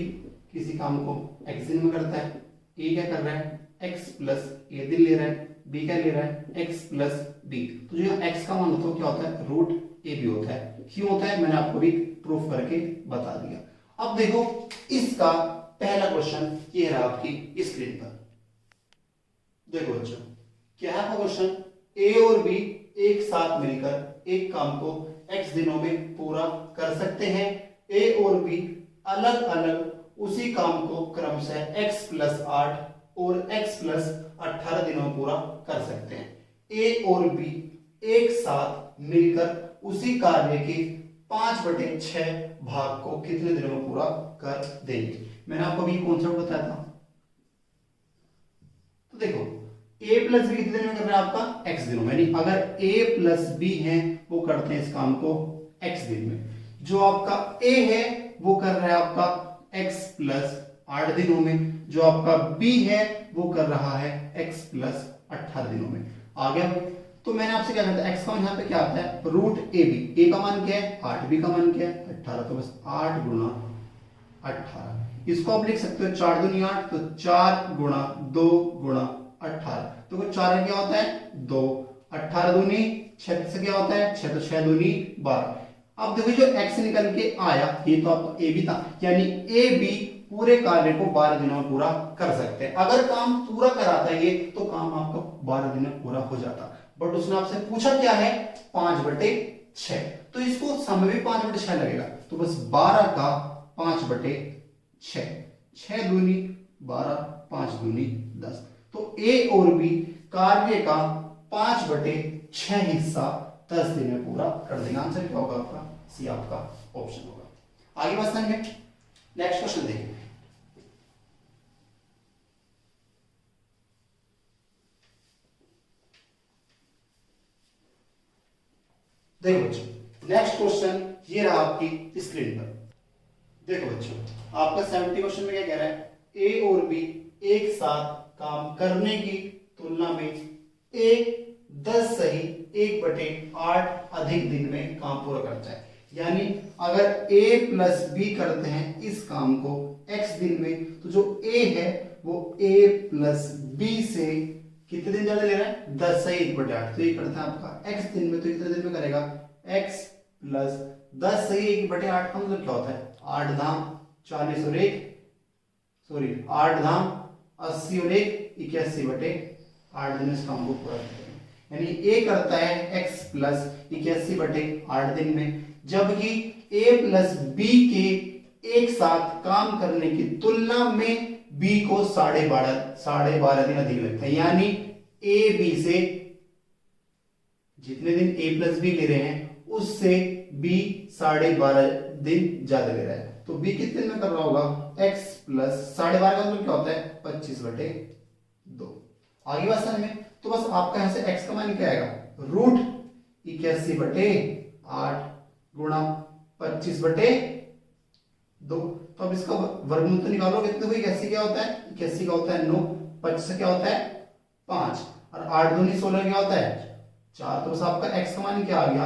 किसी काम को x दिन में करता है, a क्या कर रहा है? x प्लस a दिन ले रहा है, बी क्या ले रहा है x प्लस बी। तो जो x का मान होता है क्या होता है, रूट ए बी होता है। क्यों होता है मैंने आपको भी प्रूफ करके बता दिया। अब देखो इसका पहला क्वेश्चन ये रहा आपकी स्क्रीन पर। देखो बच्चों क्या है क्वेश्चन, ए और बी एक साथ मिलकर एक काम को x दिनों में पूरा कर सकते हैं। ए और बी अलग अलग उसी काम को क्रमशः x प्लस 8 और x प्लस 18 दिनों में पूरा कर सकते हैं। ए और बी एक साथ मिलकर उसी कार्य के 5/6 भाग को कितने दिनों में पूरा कर देंगे। मैंने आपको अभी कॉन्सेप्ट बताया था। तो देखो a प्लस बी कितने दिन में कर रहा है आपका x दिनों में, यानी अगर a प्लस बी है वो करते हैं इस काम को x दिन में। जो आपका a है वो कर रहा है आपका x प्लस 8 दिनों में। जो आपका b है वो कर रहा है x प्लस 18 दिनों में। आ गया। तो मैंने आपसे क्या कहता है, x का मान यहाँ पे क्या आता है, रूट ए बी। a का मान क्या है 8, b का मान क्या है 18। तो बस 8 गुणा 18, इसको आप लिख सकते हो 4 दूनी 8, तो 4 गुणा 2 गुणा 18। तो 4 क्या होता है 2, 18 दूनी 6 से क्या होता है 6, तो 6 दूनी 12। अब देखो जो x निकल के आया ये तो आपका ए बी था, यानी ए बी पूरे कार्य को 12 दिनों में पूरा कर सकते हैं। अगर काम पूरा कराता ये तो काम आपका 12 दिनों में पूरा हो जाता। बट उसने आपसे पूछा क्या है 5/6, तो इसको समय भी 5/6 लगेगा। तो बस 12 का 5/6, 6 दूनी 12, 5 दूनी 10। तो ए और बी कार्य का 5/6 हिस्सा 10 दिन में पूरा कर देंगे। आंसर क्या होगा आपका, सी आपका ऑप्शन होगा। आगे बात समझ में। नेक्स्ट क्वेश्चन देखिए। देखो बच्चों नेक्स्ट क्वेश्चन ये रहा आपकी स्क्रीन पर। देखो बच्चों आपका 70 क्वेश्चन में क्या कह रहा है, ए और बी एक साथ काम करने की तुलना में ए 10 सही 1/8 अधिक दिन में काम पूरा करता है। यानी अगर a प्लस बी करते हैं इस काम को x दिन में, तो जो a है वो a प्लस बी से कितने दिन ज्यादा ले रहा है 10 सही 1/8। तो ये करता है आपका x दिन में, तो कितने दिन में करेगा x प्लस 10 सही 1/8 का मतलब क्या होता है 8 धाम 40 और 1 सॉरी 8 धाम 80 और 1 81/8 दिन इस काम को पूरा करते हैं। यानी a करता है x प्लस 81/8 दिन में, जबकि a प्लस b के एक साथ काम करने की तुलना में b को 12.5 दिन अधिक लगता है। यानी a b से जितने दिन a प्लस बी ले रहे हैं उससे b 12.5 दिन ज्यादा ले रहा है। तो b कितने में कर रहा होगा x प्लस 12.5 का मतलब क्या होता है 25/2। आगे बात समझ में। तो बस आपका यहां से x का मान क्या आएगा रूट 81/8 गुणा 25/2। तो अब इसका वर्गमूल तो निकालोगे तो भाई 81 क्या होता है 81 का होता है 9, 25 क्या होता है 5 और 8 दूनी 16 क्या होता है 4। तो बस आपका x का मान क्या आ गया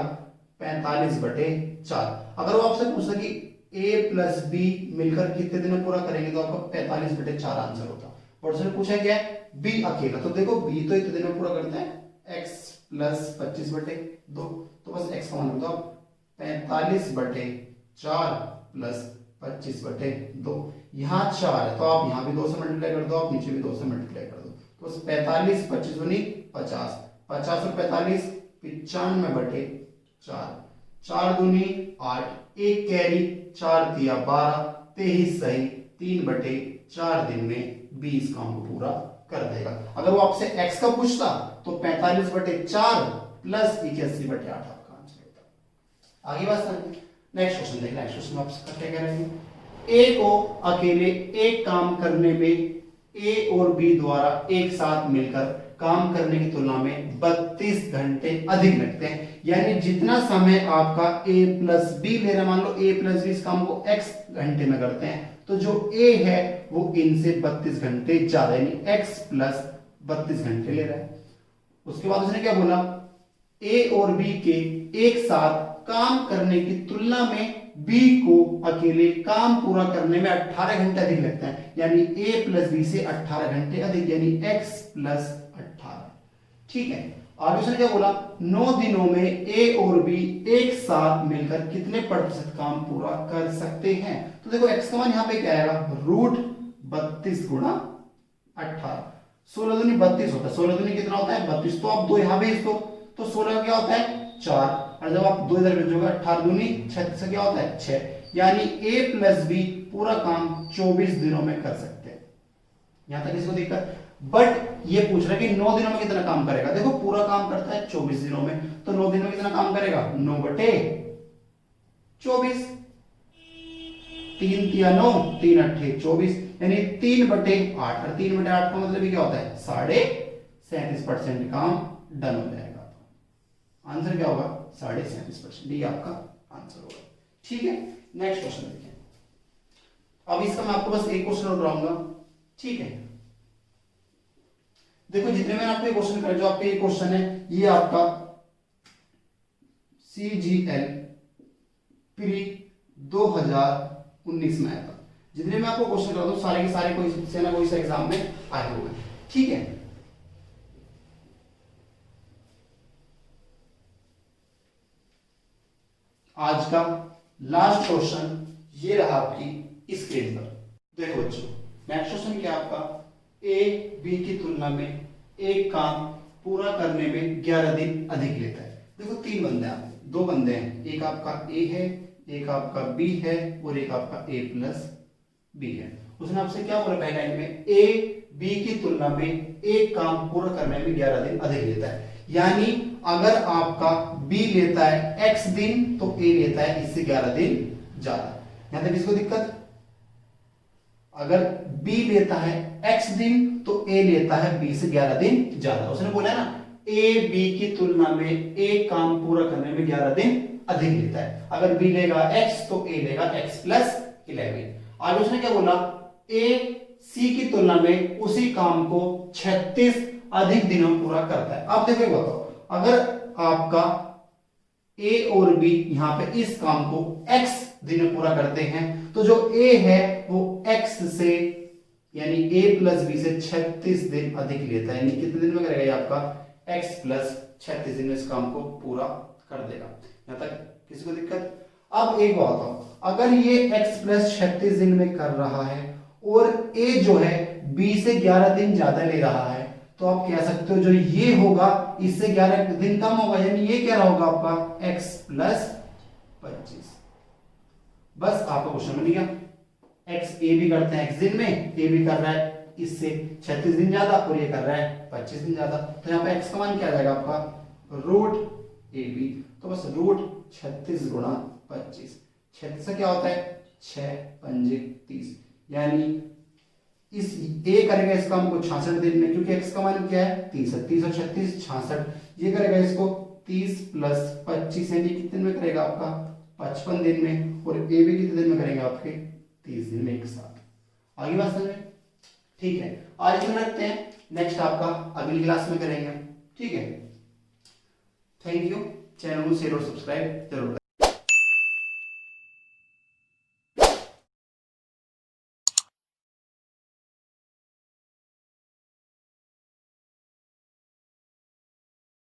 45/4। अगर वो आपसे पूछता कि a प्लस बी मिलकर कितने दिन में पूरा करेंगे तो आपका 45/4 आंसर होता। और उसने पूछा क्या है b अकेला, तो देखो b तो इतने दिन में पूरा करता है x प्लस 25/2। तो बस x का मान बताओ 45/4 प्लस 25/2। यहाँ 4 है तो आप यहाँ भी 2 से मल्टीप्लाई कर दो, आप नीचे भी 2 से मल्टीप्लाई कर दो। तो बस 45 25 दूनी 50, 50 और 45 95/4, 4 दूनी 8, एक कैरी 4 दिया 12, 23 सही 3/4 दिन में 20 काम को पूरा कर देगा। अगर वो आपसे x का पूछता तो 45/4 प्लस 81/8 आपका आंसर होता। आगे बात समझ। नेक्स्ट क्वेश्चन देखिए। नेक्स्ट क्वेश्चन आपसे क्या कह रहे हैं, a को अकेले एक काम करने में a और b द्वारा एक साथ मिलकर काम करने की तुलना में 32 घंटे अधिक लगते हैं। यानी जितना समय आपका a प्लस बी ले रहा है, मान लो a प्लस बी इस काम को x घंटे में करते हैं, तो जो a है वो इनसे 32 घंटे ज्यादा यानी x प्लस 32 घंटे ले रहा है। उसके बाद उसने क्या बोला a और b के एक साथ काम करने की तुलना में b को अकेले काम पूरा करने में 18 घंटे अधिक लगता है। यानी a प्लस बी से 18 घंटे अधिक, यानी x प्लस 18। ठीक है, आगे उसने क्या बोला, 9 दिनों में ए और बी एक साथ मिलकर कितने प्रतिशत काम पूरा कर सकते हैं। तो देखो एक्स का मान यहाँ पे क्या आएगा, √32 गुणा 18, 16 दूनी 32 होता है, 16 दूनी कितना होता है 32, तो आप 2 यहाँ भेज दो तो 16 क्या होता है 4, और जब आप 2 इधर भेजोगे 18 दूनी 36 क्या होता है 6, यानी ए प्लस बी पूरा काम 24 दिनों में कर सकते हैं। यहां तक किसी को दिक्कत, बट ये पूछ रहा है कि 9 दिनों में कितना काम करेगा। देखो पूरा काम करता है 24 दिनों में, तो 9 दिनों में कितना काम करेगा 9 बटे 24, 3 तिया 9, 3 अट्ठे 24, यानी 3 बटे 8, और 3 बटे 8 का मतलब क्या होता है 37.5% काम डन हो जाएगा। आंसर क्या होगा 37.5%, ये आपका आंसर होगा। ठीक है, नेक्स्ट क्वेश्चन देखिए। अब इसका मैं आपको बस एक क्वेश्चन और कराऊंगा, ठीक है। देखो जितने मैंने आपको ये क्वेश्चन करे, जो आपके ये क्वेश्चन है ये आपका CGL प्री 2019 में आया था। जितने मैं आपको क्वेश्चन कराता हूं सारे के सारे कोई से ना कोई सा एग्जाम में आए हुए हैं, ठीक है। आज का लास्ट क्वेश्चन ये रहा आपकी स्क्रीन पर। देखो बच्चों, नेक्स्ट क्वेश्चन क्या आपका, ए बी की तुलना में एक काम पूरा करने में 11 दिन अधिक लेता है। देखो 3 बंदे हैं, 2 बंदे हैं, एक आपका ए है, एक आपका बी है, और एक आपका ए प्लस बी है। उसने आपसे क्या बोला पहले लाइन में, ए बी की तुलना में एक काम पूरा करने में 11 दिन अधिक लेता है। यानी अगर आपका बी लेता है x दिन तो ए लेता है इससे 11 दिन ज्यादा। यहां तक किसको दिक्कत, अगर बी लेता है x दिन तो ए लेता है बी से 11 दिन ज्यादा। उसने बोला है ना ए बी की तुलना में एक काम पूरा करने में 11 दिन अधिक लेता है। अगर बी लेगा x तो ए लेगा x प्लस 11। आगे उसने क्या बोला, ए सी की तुलना में उसी काम को 36 अधिक दिनों में पूरा करता है। अब देखो बताओ, अगर आपका ए और बी यहां पे इस काम को x दिन में पूरा करते हैं तो जो ए है वो x से यानी a प्लस बी से 36 दिन अधिक लेता है। यानी कितने दिन में करेगा ये आपका x प्लस 36 दिन में इस काम को पूरा कर देगा। यहां तक किसी को दिक्कत। अब एक बात बताओ, अगर ये x प्लस 36 दिन में कर रहा है और a जो है b से 11 दिन ज्यादा ले रहा है, तो आप कह सकते हो जो ये होगा इससे 11 दिन कम होगा, यानी ये क्या होगा आपका x प्लस 25। बस आपका क्वेश्चन बन गया। x ए भी करते हैं x दिन में, ए भी कर रहा है इससे 36 दिन ज्यादा और ये कर रहा है 25 दिन ज्यादा, तो यहाँ पे x का मान क्या आ जाएगा आपका √AB। तो बस √36 गुणा 25, 36 क्या होता है 6 पंजे 30, यानी इस ए करेगा इस काम को 66 दिन में, क्योंकि x का मान क्या है 30 है, 30 और 36 66, ये करेगा इसको 30 प्लस 25 यानी कितने दिन में करेगा आपका 55 दिन में, और ए भी कितने दिन में करेंगे आपके 30 दिन में एक साथ। आगे बात समझ में, ठीक है। आज हम रखते हैं, नेक्स्ट आपका अगली क्लास में करेंगे, ठीक है। Thank you. चैनल को शेयर और सब्सक्राइब जरूर करें।